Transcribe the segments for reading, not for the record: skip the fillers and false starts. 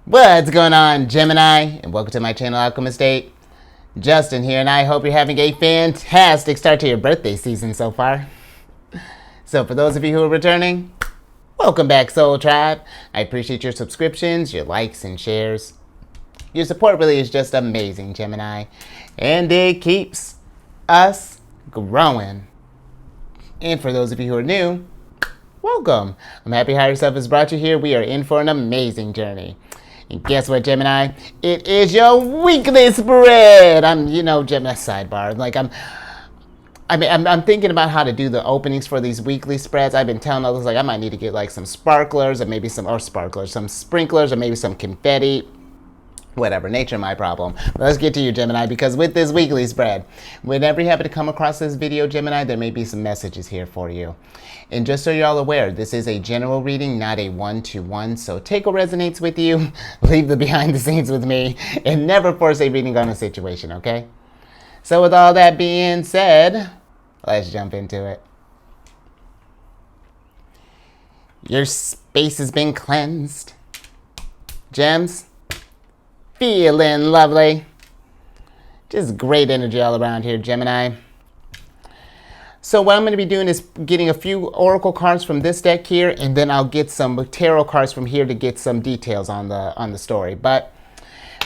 What's going on, Gemini? And welcome to my channel, Alchemist. Justin here, and I hope you're having a fantastic start to your birthday season so far. So for those of you who are returning, welcome back, Soul Tribe. I appreciate your subscriptions, your likes, and shares. Your support really is just amazing, Gemini. And it keeps us growing. And for those of you who are new, welcome. I'm happy Higher Self has brought you here. We are in for an amazing journey. And guess what, Gemini? It is your weekly spread. Gemini sidebar. I'm thinking about how to do the openings for these weekly spreads. I've been telling others, I might need to get some sparklers or maybe some sprinklers or maybe some confetti. Whatever, nature my problem. But let's get to you, Gemini, because with this weekly spread, whenever you happen to come across this video, Gemini, there may be some messages here for you. And just so you're all aware, this is a general reading, not a one-to-one. So take what resonates with you, leave the behind the scenes with me, and never force a reading on a situation, okay? So with all that being said, let's jump into it. Your space has been cleansed. Gems, feeling lovely. Just great energy all around here, Gemini. So what I'm going to be doing is getting a few oracle cards from this deck here, and then I'll get some tarot cards from here to get some details on the story. But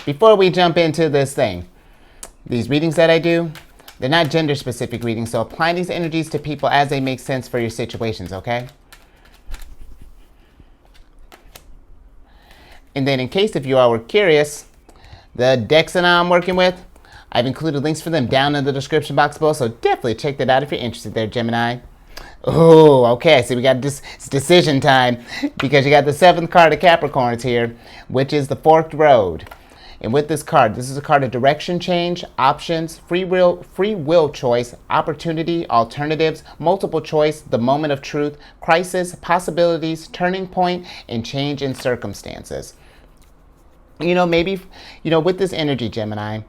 before we jump into this thing, these readings that I do, they're not gender specific readings, so apply these energies to people as they make sense for your situations, okay? And then in case if you all were curious, the decks that I'm working with, I've included links for them down in the description box below, so definitely check that out if you're interested there, Gemini. Oh, okay, so we got this decision time because you got the 7th card of Capricorns here, which is the Forked Road. And with this card, this is a card of direction change, options, free will choice, opportunity, alternatives, multiple choice, the moment of truth, crisis, possibilities, turning point, and change in circumstances. Maybe, with this energy, Gemini,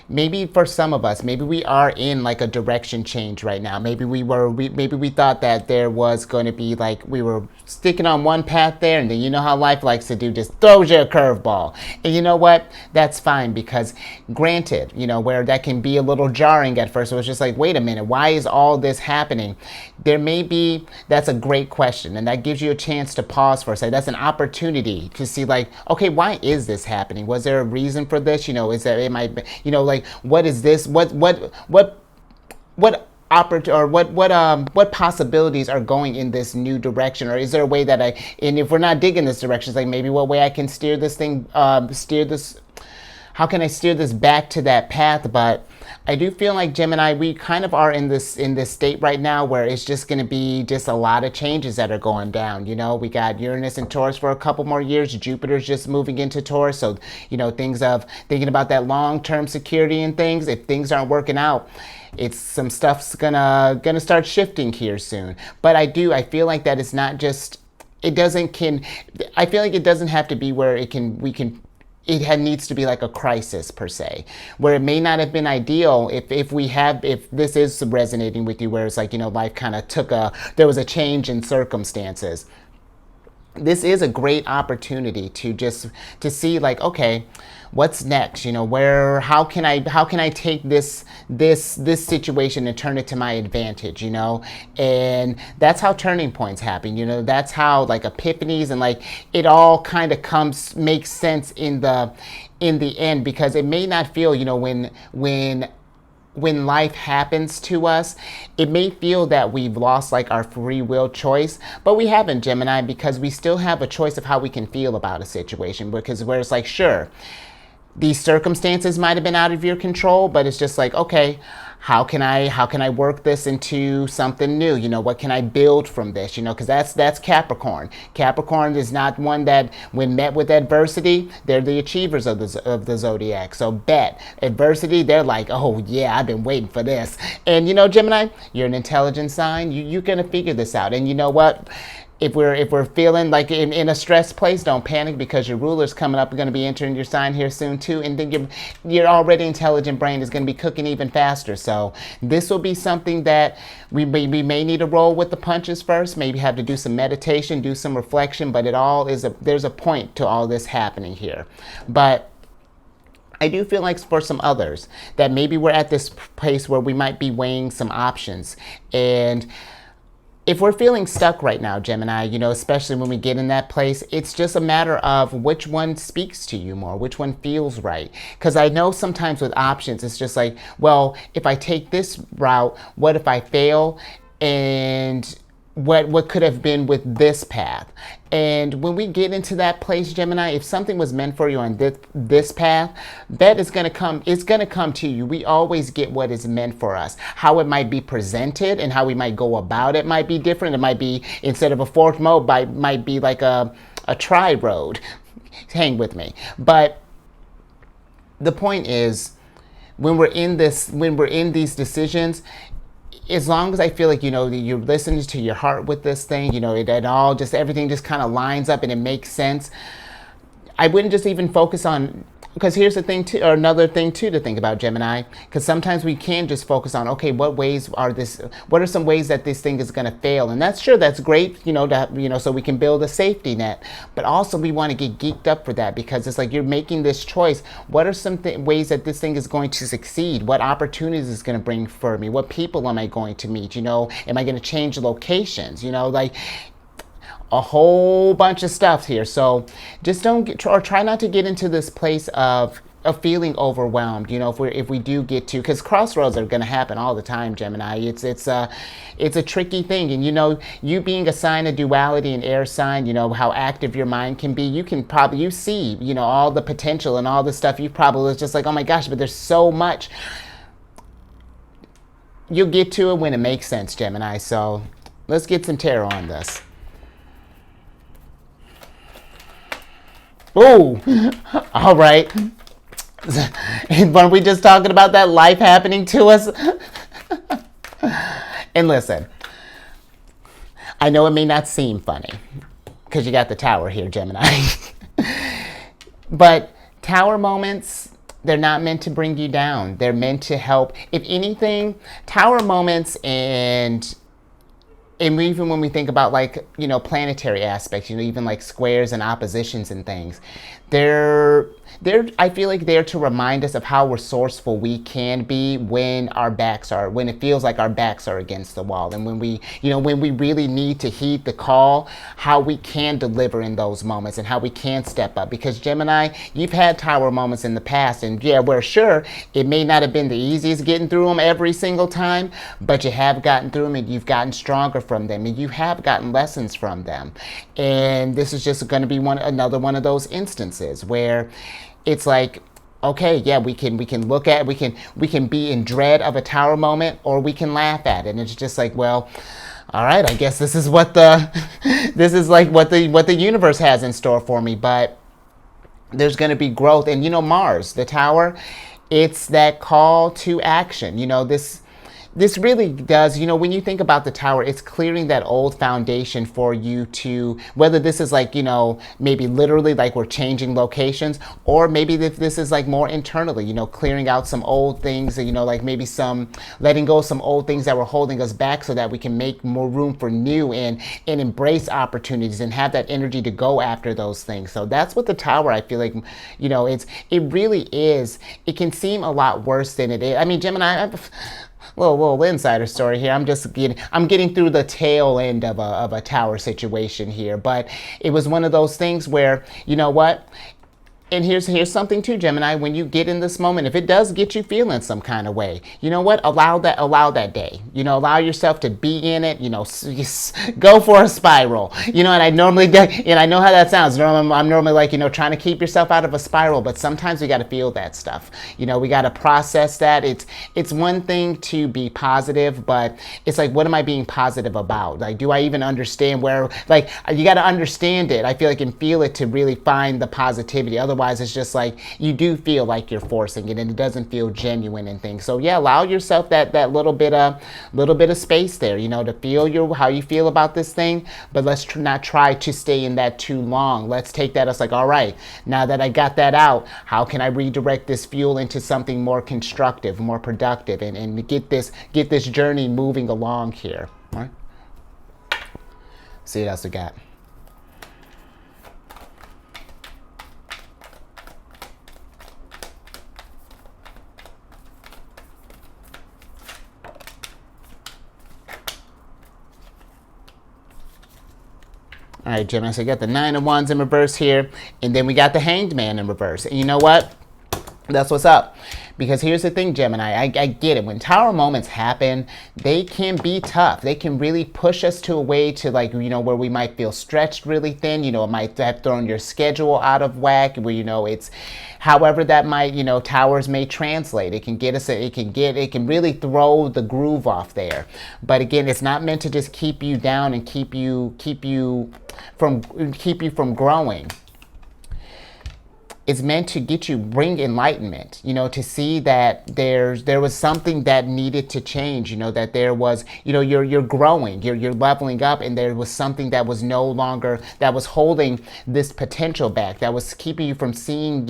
maybe for some of us, maybe we are in a direction change right now. Maybe we thought that there was going to be we were sticking on one path there, and then you know how life likes to do, just throws you a curveball. And you know what? That's fine, because granted, where that can be a little jarring at first, it was just wait a minute, why is all this happening? That's a great question, and that gives you a chance to pause for a second. That's an opportunity to see okay, why is this happening? Was there a reason for this? What is this? What possibilities are going in this new direction? Or is there a way that and if we're not digging this direction, it's maybe what way I can steer this thing, how can I steer this back to that path? But I do feel like, Gemini, we kind of are in this state right now where it's just going to be just a lot of changes that are going down. We got Uranus and Taurus for a couple more years. Jupiter's just moving into Taurus. So, things of thinking about that long-term security and things, if things aren't working out, some stuff's gonna start shifting here soon. But I feel like that it's not just, I feel like it doesn't have to be where it needs to be a crisis per se, where it may not have been ideal if this is resonating with you, where it's life kind of there was a change in circumstances. This is a great opportunity to see okay, what's next? How can I take this situation and turn it to my advantage? And that's how turning points happen. That's how epiphanies and it all kind of makes sense in the end, because it may not feel when life happens to us, it may feel that we've lost our free will choice, but we haven't, Gemini, because we still have a choice of how we can feel about a situation. Because where it's sure, these circumstances might have been out of your control, but it's just okay, how can I work this into something new? What can I build from this? Because that's Capricorn. Capricorn is not one that, when met with adversity, they're the achievers of the Zodiac. So bet adversity, they're oh yeah, I've been waiting for this. And Gemini, you're an intelligent sign. You're gonna figure this out. And you know what? if we're feeling like in a stressed place, don't panic, because your ruler's coming up, going to be entering your sign here soon too, and then your already intelligent brain is going to be cooking even faster. So this will be something that we may need to roll with the punches first, maybe have to do some meditation, do some reflection, but there's a point to all this happening here. But I do feel like for some others that maybe we're at this place where we might be weighing some options. And if we're feeling stuck right now, Gemini, especially when we get in that place, it's just a matter of which one speaks to you more, which one feels right. Because I know sometimes with options, it's just like, well, if I take this route, what if I fail? And what could have been with this path. And when we get into that place, Gemini, if something was meant for you on this path, that is going to come, it's going to come to you. We always get what is meant for us. How it might be presented and how we might go about it might be different. It might be, instead of a forked mode, might be like a tri-road. Hang with me. But the point is, when we're in these decisions, as long as I feel like, you're listening to your heart with this thing, everything just kind of lines up and it makes sense. I wouldn't just even focus on, because here's the thing too, or another thing too to think about, Gemini, because sometimes we can just focus on, okay, what are some ways that this thing is going to fail? And that's great, so we can build a safety net. But also we want to get geeked up for that, because it's like you're making this choice. What are some ways that this thing is going to succeed? What opportunities is going to bring for me? What people am I going to meet? Am I going to change locations? Like a whole bunch of stuff here. So just try not to get into this place of feeling overwhelmed, if we do get to, because crossroads are going to happen all the time, Gemini. It's a tricky thing. And you being a sign of duality and air sign, how active your mind can be. You see all the potential and all the stuff. You probably is just like, oh my gosh, but there's so much. You'll get to it when it makes sense, Gemini. So let's get some tarot on this. Oh, all right. And weren't we just talking about that life happening to us? And listen, I know it may not seem funny because you got the tower here, Gemini. But tower moments, they're not meant to bring you down. They're meant to help. If anything, tower moments and even when we think about planetary aspects, even like squares and oppositions and things, I feel like they're to remind us of how resourceful we can be when it feels like our backs are against the wall, and when we really need to heed the call, how we can deliver in those moments and how we can step up. Because Gemini, you've had tower moments in the past, and yeah, we're sure it may not have been the easiest getting through them every single time, but you have gotten through them and you've gotten stronger from them and you have gotten lessons from them. And this is just going to be another one of those instances where it's like, okay, yeah, we can be in dread of a tower moment, or we can laugh at it. And it's just like, well, all right, I guess this is what the universe has in store for me. But there's going to be growth. And Mars, the tower, it's that call to action. This really does, when you think about the tower, it's clearing that old foundation for you to, whether this is maybe literally like we're changing locations, or maybe if this is like more internally, clearing out some old things, like maybe letting go of some old things that were holding us back so that we can make more room for new and embrace opportunities and have that energy to go after those things. So that's what the tower, I feel like, it really is. It can seem a lot worse than it is. I mean, Gemini, little insider story here. I'm getting through the tail end of a tower situation here, but it was one of those things where, what? And here's something too, Gemini. When you get in this moment, if it does get you feeling some kind of way, you know what? Allow that day. Allow yourself to be in it. Go for a spiral. And I normally and I know how that sounds. I'm normally like, trying to keep yourself out of a spiral. But sometimes we got to feel that stuff. We got to process that. It's one thing to be positive, but it's like, what am I being positive about? Like, do I even understand where? Like, you got to understand it. I feel like and feel it to really find the positivity. Otherwise, otherwise it's just like you do feel like you're forcing it and it doesn't feel genuine and things. So yeah, allow yourself that little bit of space there, you know, to feel how you feel about this thing. But let's not try to stay in that too long. Let's take that as like, all right, now that I got that out, how can I redirect this fuel into something more constructive, more productive, and get this journey moving along here. All right. See what else we got. All right, Gemini, so we got the Nine of Wands in reverse here, and then we got the Hanged Man in reverse. And you know what? That's what's up. Because here's the thing, Gemini, I get it. When tower moments happen, they can be tough. They can really push us to a way to, like, you know, where we might feel stretched really thin. You know, it might have thrown your schedule out of whack, where, you know, it's however that might, you know, towers may translate. It can get us, it can really throw the groove off there. But again, it's not meant to just keep you down and keep you from growing. It's meant to bring enlightenment, you know, to see that there was something that needed to change, you know, that there was, you know, you're growing, you're leveling up, and there was something that was no longer, that was holding this potential back, that was keeping you from seeing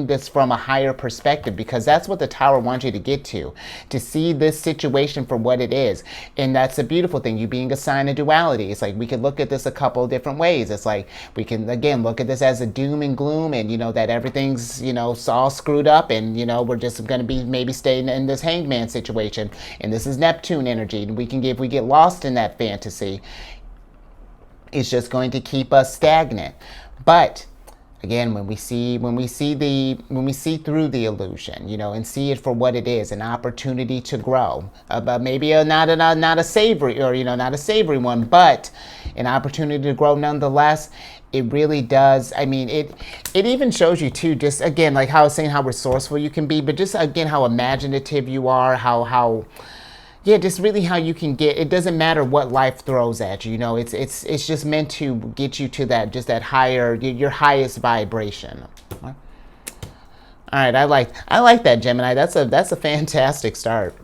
this from a higher perspective, because that's what the tower wants you to get to see this situation for what it is. And that's a beautiful thing, you being a sign of duality. It's like we could look at this a couple of different ways. It's like we can, again, look at this as a doom and gloom, and, you know, that everything's, you know, all screwed up, and, you know, we're just going to be maybe staying in this Hanged Man situation, and this is Neptune energy, and if we get lost in that fantasy, it's just going to keep us stagnant. But again, when we see through the illusion, you know, and see it for what it is, an opportunity to grow, but maybe not a savory, or, you know, not a savory one, but an opportunity to grow nonetheless. It really does. I mean, it even shows you too, just again, like how I was saying, how resourceful you can be, but just again, how imaginative you are, how yeah, just really how you can get, it doesn't matter what life throws at you, you know, it's just meant to get you to that, just that higher, your highest vibration. All right, I like that, Gemini. That's a fantastic start.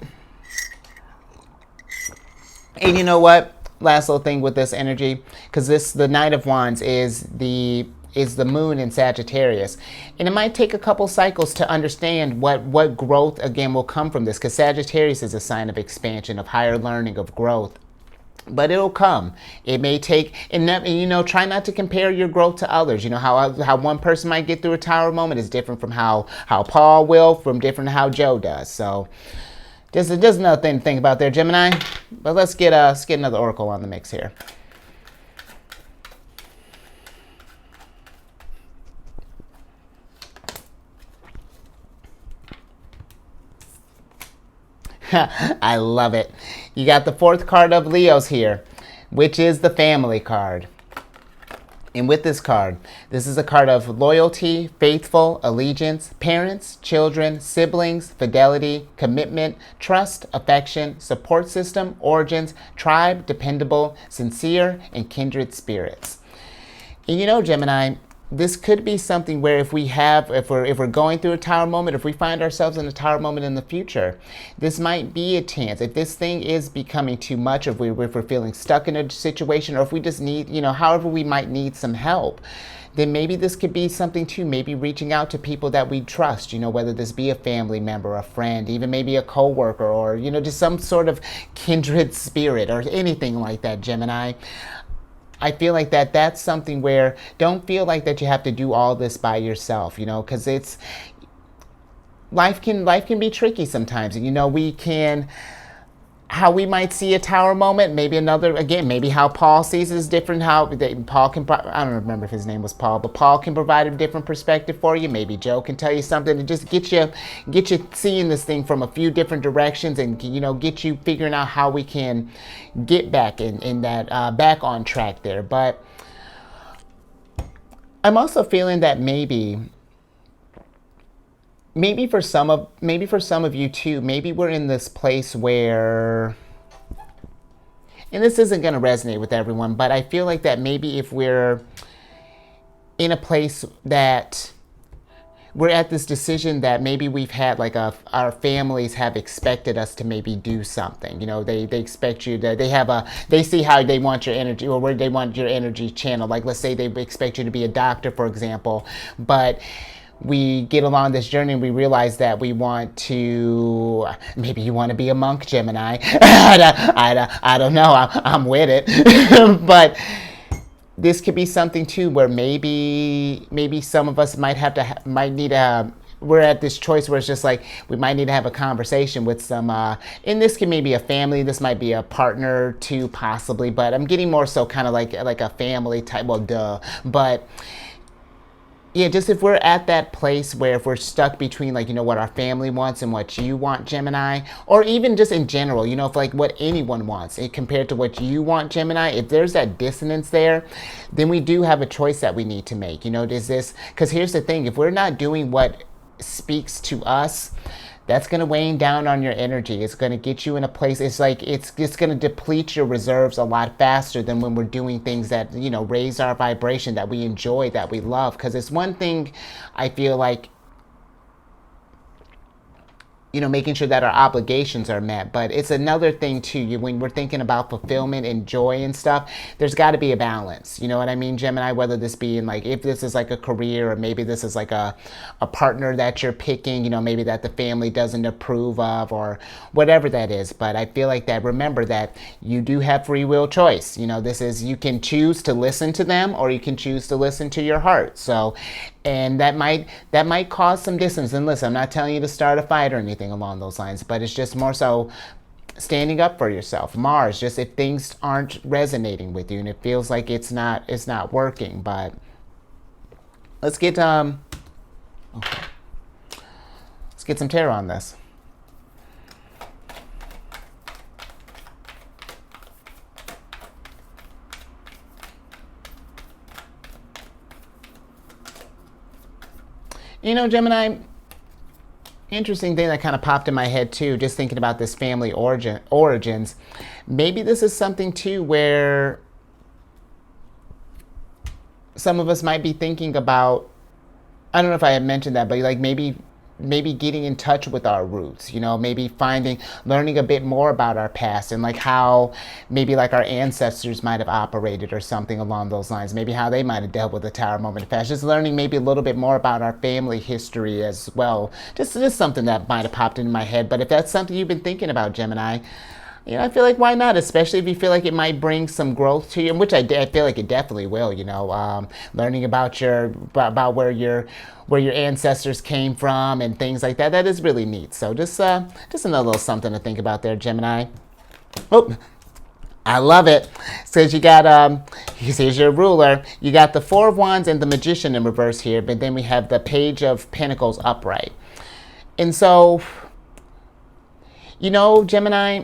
And you know what? Last little thing with this energy, because the Knight of Wands is the moon in Sagittarius, and it might take a couple cycles to understand what growth again will come from this, because Sagittarius is a sign of expansion, of higher learning, of growth. But it'll come. It may take, and you know, try not to compare your growth to others. You know, how one person might get through a tower moment is different from how Paul will, from different to how Joe does. So just another thing to think about there, Gemini. But let's get another oracle on the mix here. I love it. You got the fourth card of Leo's here, which is the family card. And with this card, this is a card of loyalty, faithful, allegiance, parents, children, siblings, fidelity, commitment, trust, affection, support system, origins, tribe, dependable, sincere, and kindred spirits. And you know, Gemini, this could be something where if we're going through a tower moment, if we find ourselves in a tower moment in the future, this might be a chance. If this thing is becoming too much, if we're feeling stuck in a situation, or if we just need, you know, however we might need some help, then maybe this could be something too, maybe reaching out to people that we trust, you know, whether this be a family member, a friend, even maybe a coworker, or, you know, just some sort of kindred spirit or anything like that, Gemini. I feel like that's something where don't feel like that you have to do all this by yourself, you know, because life can be tricky sometimes. And, you know, how we might see a tower moment, maybe maybe how Paul sees it is different. Paul can, I don't remember if his name was Paul, but Paul can provide a different perspective for you. Maybe Joe can tell you something to just get you seeing this thing from a few different directions, and, you know, get you figuring out how we can get back in that back on track there. But I'm also feeling that maybe for some of you too, maybe we're in this place where, and this isn't going to resonate with everyone, but I feel like that maybe if we're in a place that we're at this decision that maybe we've had like our families have expected us to maybe do something. You know, they expect you to, they see how they want your energy or where they want your energy channeled. Like let's say they expect you to be a doctor, for example, but we get along this journey and we realize that we want to, maybe you want to be a monk, Gemini. I don't know. I'm with it. But this could be something too where maybe some of us might need a, we're at this choice where it's just like we might need to have a conversation with some and this can maybe a family, this might be a partner too possibly, but I'm getting more so kind of like a family type, well duh, but yeah, just if we're at that place where if we're stuck between like, you know, what our family wants and what you want, Gemini, or even just in general, you know, if like what anyone wants compared to what you want, Gemini, if there's that dissonance there, then we do have a choice that we need to make. You know, does this, because here's the thing, if we're not doing what speaks to us, that's going to weigh down on your energy. It's going to get you in a place, it's like it's going to deplete your reserves a lot faster than when we're doing things that, you know, raise our vibration, that we enjoy, that we love. Because it's one thing, I feel like, you know, making sure that our obligations are met. But it's another thing too, when we're thinking about fulfillment and joy and stuff, there's got to be a balance. You know what I mean, Gemini? Whether this be in like, if this is like a career, or maybe this is like a partner that you're picking, you know, maybe that the family doesn't approve of, or whatever that is. But I feel like that, remember that you do have free will choice. You know, this is, you can choose to listen to them or you can choose to listen to your heart. So, and that might cause some distance. And listen, I'm not telling you to start a fight or anything along those lines, but it's just more so standing up for yourself. Mars, just if things aren't resonating with you and it feels like it's not working. But let's get okay. Let's get some tarot on this. You know, Gemini, interesting thing that kind of popped in my head too, just thinking about this family origins. Maybe this is something too where some of us might be thinking about, I don't know if I had mentioned that, but like maybe getting in touch with our roots, you know, maybe learning a bit more about our past and like how maybe like our ancestors might have operated or something along those lines, maybe how they might have dealt with the Tower moment of past, just learning maybe a little bit more about our family history as well. Just something that might have popped into my head. But if that's something you've been thinking about, Gemini, you know, I feel like why not, especially if you feel like it might bring some growth to you, which I feel like it definitely will, you know, learning about about where your ancestors came from and things like that. That is really neat. So just another little something to think about there, Gemini. Oh, I love it. Says you got, here's your ruler. You got the Four of Wands and the Magician in reverse here, but then we have the Page of Pentacles upright. And so, you know, Gemini,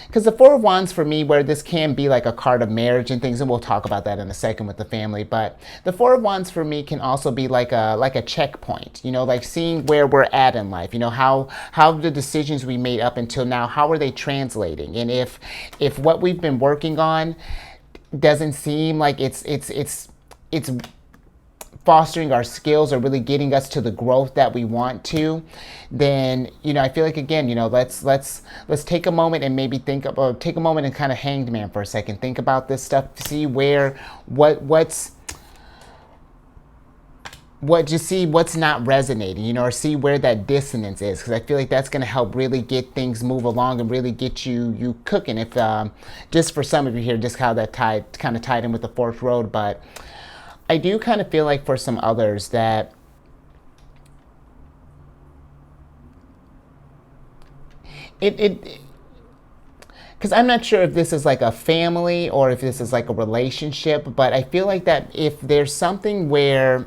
because the Four of Wands for me, where this can be like a card of marriage and things, and we'll talk about that in a second with the family, but the Four of Wands for me can also be like a checkpoint, you know, like seeing where we're at in life, you know, how the decisions we made up until now, how are they translating? And if what we've been working on doesn't seem like it's fostering our skills or really getting us to the growth that we want to, then, you know, I feel like, again, you know, let's take a moment and maybe take a moment and kind of hanged man for a second. Think about this stuff, see what's not resonating, you know, or see where that dissonance is, because I feel like that's going to help really get things move along and really get you cooking. If just for some of you here, just how that kind of tied in with the fourth road, but I do kind of feel like for some others that because I'm not sure if this is like a family or if this is like a relationship, but I feel like that if there's something where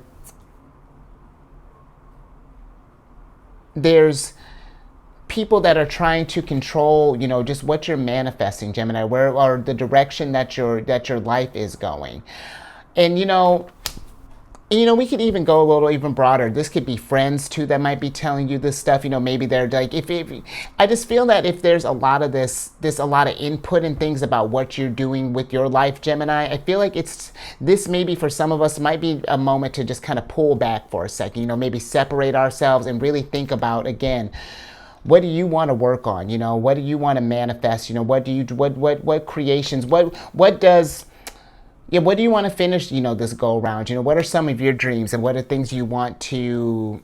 there's people that are trying to control, you know, just what you're manifesting, Gemini, where or the direction that your life is going. And, you know, And, you know, we could even go a little even broader. This could be friends too that might be telling you this stuff. You know, maybe they're like, if I just feel that if there's a lot of a lot of input and things about what you're doing with your life, Gemini, I feel like this maybe for some of us might be a moment to just kind of pull back for a second. You know, maybe separate ourselves and really think about, again, what do you want to work on? You know, what do you want to manifest? You know, what creations, what does, yeah, what do you want to finish, you know, this go around? You know, what are some of your dreams and what are things you want to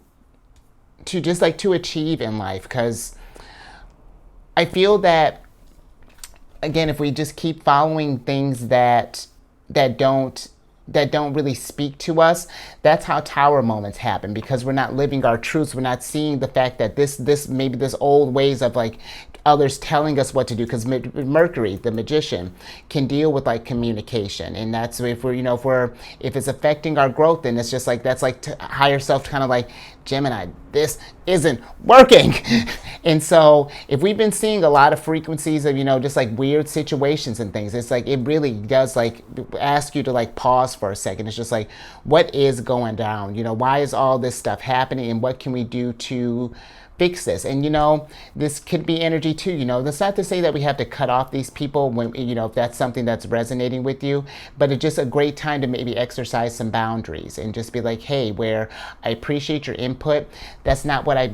just like to achieve in life? Because I feel that, again, if we just keep following things that don't really speak to us, that's how tower moments happen, because we're not living our truths. We're not seeing the fact that this maybe this old ways of like others telling us what to do, because Mercury, the magician, can deal with like communication, and that's if we're, you know, if it's affecting our growth, then it's just like, that's like to higher self kind of like, Gemini, this isn't working. And so if we've been seeing a lot of frequencies of, you know, just like weird situations and things, it's like, it really does like ask you to like pause for a second. It's just like, what is going down? You know, why is all this stuff happening, and what can we do to fix this? And, you know, this could be energy too. You know, that's not to say that we have to cut off these people when, you know, if that's something that's resonating with you, but it's just a great time to maybe exercise some boundaries and just be like, hey, where I appreciate your input, that's not where I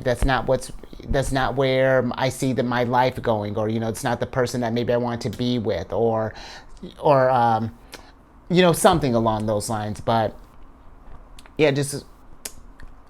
see that my life going, or, you know, it's not the person that maybe I want to be with, or you know, something along those lines. But yeah, just,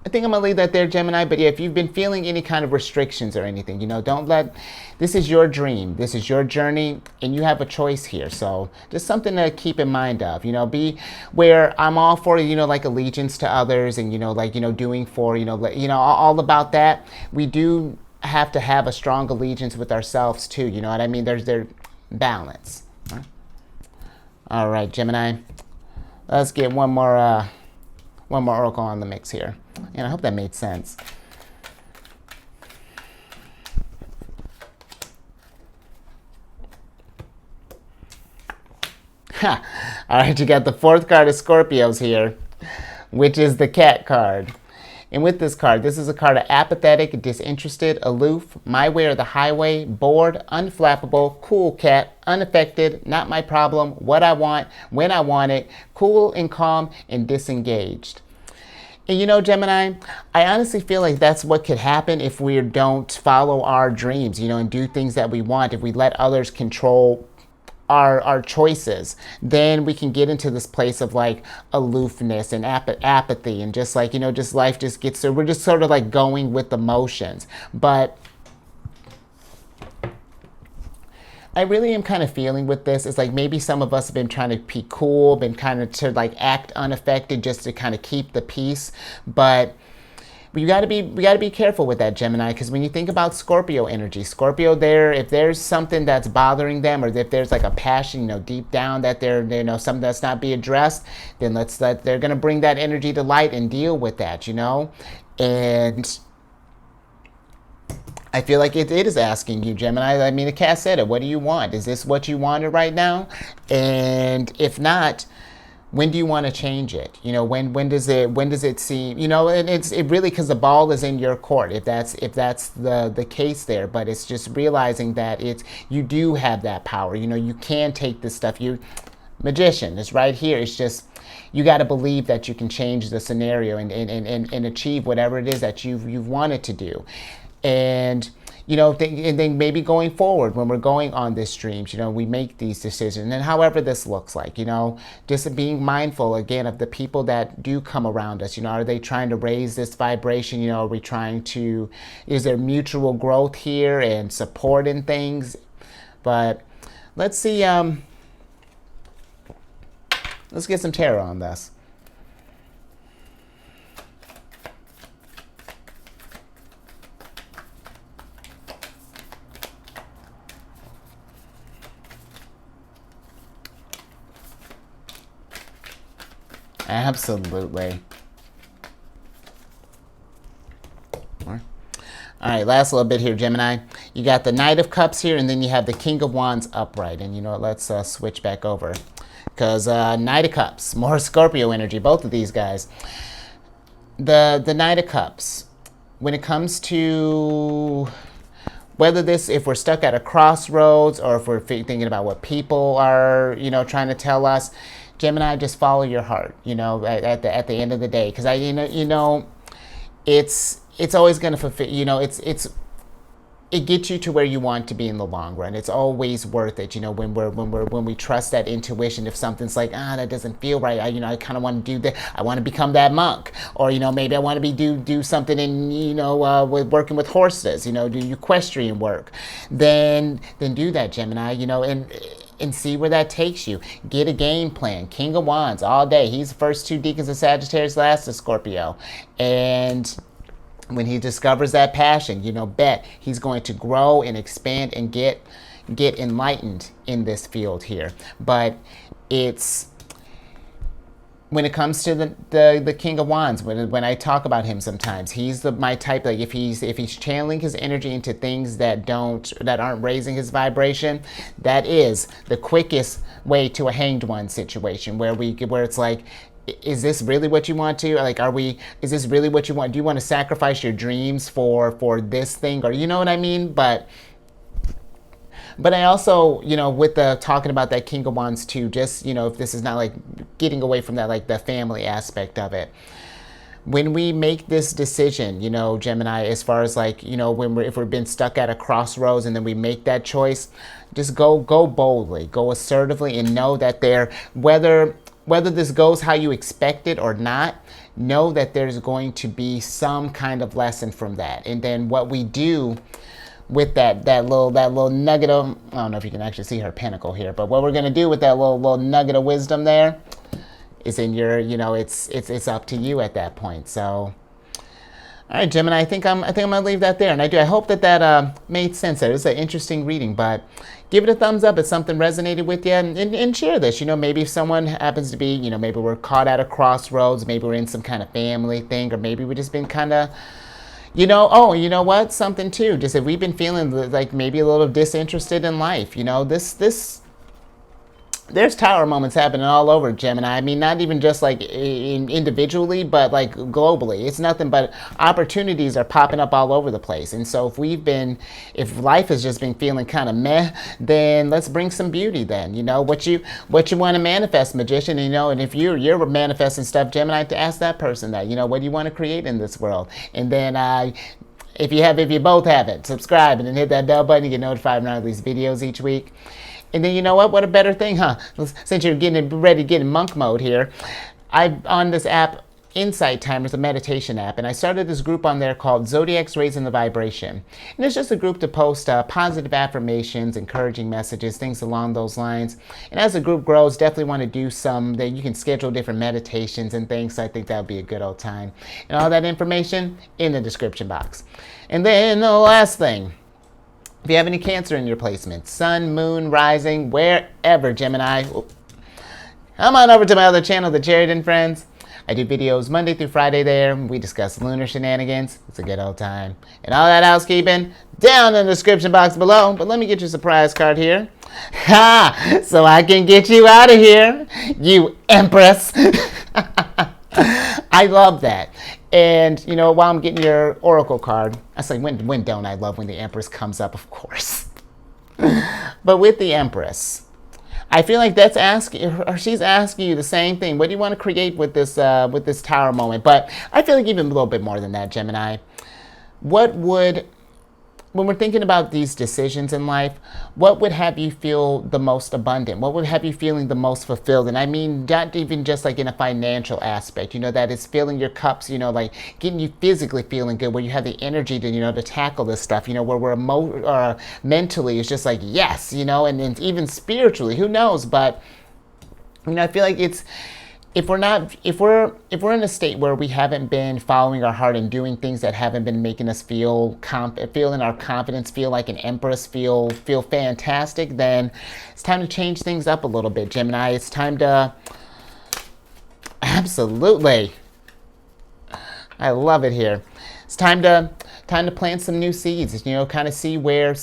I think I'm gonna leave that there, Gemini. But yeah, if you've been feeling any kind of restrictions or anything, you know, don't let, this is your dream, this is your journey, and you have a choice here. So just something to keep in mind of, you know, be where I'm all for, you know, like allegiance to others, and, you know, like, you know, doing for, you know, all about that. We do have to have a strong allegiance with ourselves too. You know what I mean? There's balance. All right, Gemini, let's get one more oracle on the mix here. And I hope that made sense. Ha! All right, you got the fourth card of Scorpios here, which is the Cat card. And with this card, this is a card of apathetic, disinterested, aloof, my way or the highway, bored, unflappable, cool cat, unaffected, not my problem, what I want, when I want it, cool and calm and disengaged. And, you know, Gemini, I honestly feel like that's what could happen if we don't follow our dreams, you know, and do things that we want. If we let others control our choices, then we can get into this place of like aloofness and apathy, and just like, you know, just life just gets, so we're just sort of like going with the motions. But I really am kind of feeling with this, it's like maybe some of us have been trying to be cool, been kind of to like act unaffected just to kind of keep the peace. But we got to be careful with that, Gemini, because when you think about Scorpio energy, Scorpio, if there's something that's bothering them, or if there's like a passion, you know, deep down that you know, something that's not being addressed, then they're going to bring that energy to light and deal with that, you know. And I feel like it is asking you, Gemini. I mean, the cat said it. What do you want? Is this what you wanted right now? And if not, when do you want to change it? You know, when does it seem, you know, and it really, because the ball is in your court, if that's the case there. But it's just realizing that you do have that power. You know, you can take this stuff. Magician is right here. It's just, you got to believe that you can change the scenario and achieve whatever it is that you've wanted to do. And, you know, and then maybe going forward, when we're going on this dreams, you know, we make these decisions, and however this looks like, you know, just being mindful again of the people that do come around us. You know, are they trying to raise this vibration? You know, are we is there mutual growth here and support in things? But let's see, let's get some tarot on this. Absolutely. All right, last little bit here, Gemini. You got the Knight of Cups here, and then you have the King of Wands upright. And you know what, let's switch back over. because Knight of Cups, more Scorpio energy, both of these guys. The Knight of Cups, when it comes to whether this, if we're stuck at a crossroads or if we're thinking about what people are, trying to tell us, Gemini, just follow your heart, at the end of the day. Because it's always going to fulfill, it gets you to where you want to be in the long run. It's always worth it, when we trust that intuition. If something's like, that doesn't feel right, I kind of want to do that, I want to become that monk, or maybe I want to do something in with working with horses, do equestrian work, then do that, Gemini, and see where that takes you. Get a game plan. King of Wands all day. He's the first 2 decans of Sagittarius, last of Scorpio, and when he discovers that passion, bet he's going to grow and expand and get enlightened in this field here. But it's, when it comes to the King of Wands, when I talk about him sometimes, he's my type. Like if he's channeling his energy into things that aren't raising his vibration, that is the quickest way to a Hanged One situation where it's like, is this really what you want to? Like, is this really what you want? Do you want to sacrifice your dreams for this thing? Or, you know what I mean? But I also, with the talking about that King of Wands too, just, if this is not like getting away from that, like the family aspect of it. When we make this decision, Gemini, as far as like, if we've been stuck at a crossroads and then we make that choice, just go boldly, go assertively, and know that whether this goes how you expect it or not, know that there's going to be some kind of lesson from that. And then what we do with that little nugget of, I don't know if you can actually see her pentacle here, but what we're going to do with that little nugget of wisdom there is in your, it's up to you at that point. So, all right, Gemini, I think I'm gonna leave that there, and I hope that made sense. It was an interesting reading, but give it a thumbs up if something resonated with you, and share this. Maybe if someone happens to be, maybe we're caught at a crossroads, maybe we're in some kind of family thing, or maybe we've just been kind of, something too. Just if we've been feeling like maybe a little disinterested in life, there's tower moments happening all over, Gemini. I mean, not even just like individually, but like globally. It's nothing but opportunities are popping up all over the place. And so if life has just been feeling kind of meh, then let's bring some beauty then. What you want to manifest, magician, and if you're manifesting stuff, Gemini, to ask that person that, what do you want to create in this world? And then if you both have it, subscribe and then hit that bell button to get notified when I release videos each week. And then what a better thing, huh? Since you're getting ready to get in monk mode here, I'm on this app, Insight Timer. It's a meditation app, and I started this group on there called Zodiacs Raising the Vibration. And it's just a group to post positive affirmations, encouraging messages, things along those lines. And as the group grows, definitely want to do that you can schedule different meditations and things, so I think that would be a good old time. And all that information in the description box. And then the last thing, if you have any Cancer in your placement, Sun, Moon, Rising, wherever, Gemini, come on over to my other channel, The Jared and Friends. I do videos Monday through Friday there. We discuss lunar shenanigans. It's a good old time. And all that housekeeping down in the description box below. But let me get you a surprise card here. Ha! So I can get you out of here, you Empress. I love that. And, while I'm getting your Oracle card, I say, when don't I love when the Empress comes up, of course. But with the Empress, I feel like she's asking you the same thing. What do you want to create with this tower moment? But I feel like even a little bit more than that, Gemini. When we're thinking about these decisions in life, what would have you feel the most abundant? What would have you feeling the most fulfilled? And I mean, not even just like in a financial aspect, that is filling your cups, like getting you physically feeling good, where you have the energy to, to tackle this stuff, where we're mentally, it's just like, yes, and then even spiritually, who knows? But, I feel like if we're in a state where we haven't been following our heart and doing things that haven't been making us feel in our confidence, feel like an Empress, feel fantastic, then it's time to change things up a little bit, Gemini. It's time to, absolutely, I love it here. It's time to plant some new seeds. Kind of see where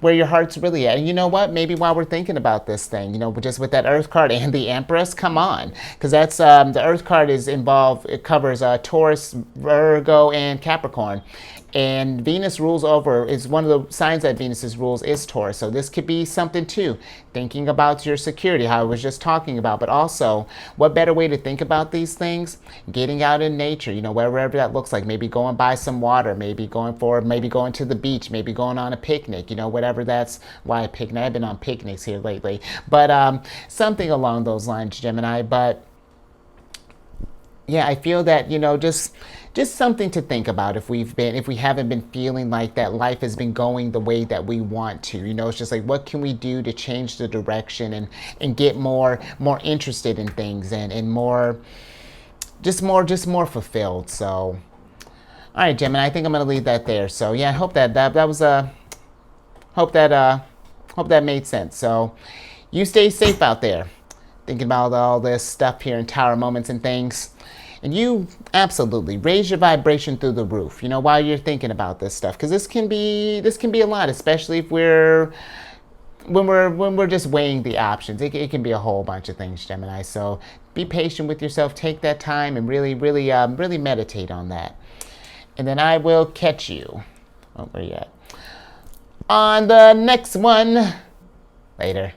where your heart's really at. And you know what? Maybe while we're thinking about this thing, you know, just with that Earth card and the Empress, come on, because that's the Earth card is involved. It covers Taurus, Virgo, and Capricorn. And Venus rules over, is one of the signs that Venus rules is Taurus. So this could be something too. Thinking about your security, how I was just talking about. But also, what better way to think about these things? Getting out in nature, you know, wherever that looks like. Maybe going by some water, maybe going to the beach, maybe going on a picnic, you know, whatever that's why a picnic. I've been on picnics here lately. But something along those lines, Gemini. But yeah, I feel that, you know, just something to think about if we haven't been feeling like that life has been going the way that we want to. You know, it's just like, what can we do to change the direction and get more interested in things and more fulfilled. So all right, Gemini, I think I'm gonna leave that there. So yeah, I hope that was hope that made sense. So you stay safe out there, thinking about all this stuff here in Tower Moments and things. And you absolutely raise your vibration through the roof, you know, while you're thinking about this stuff, because this can be a lot, especially if when we're just weighing the options. It can be a whole bunch of things, Gemini. So be patient with yourself, take that time, and really meditate on that. And then I will catch you. Oh, where you at? On the next one. Later.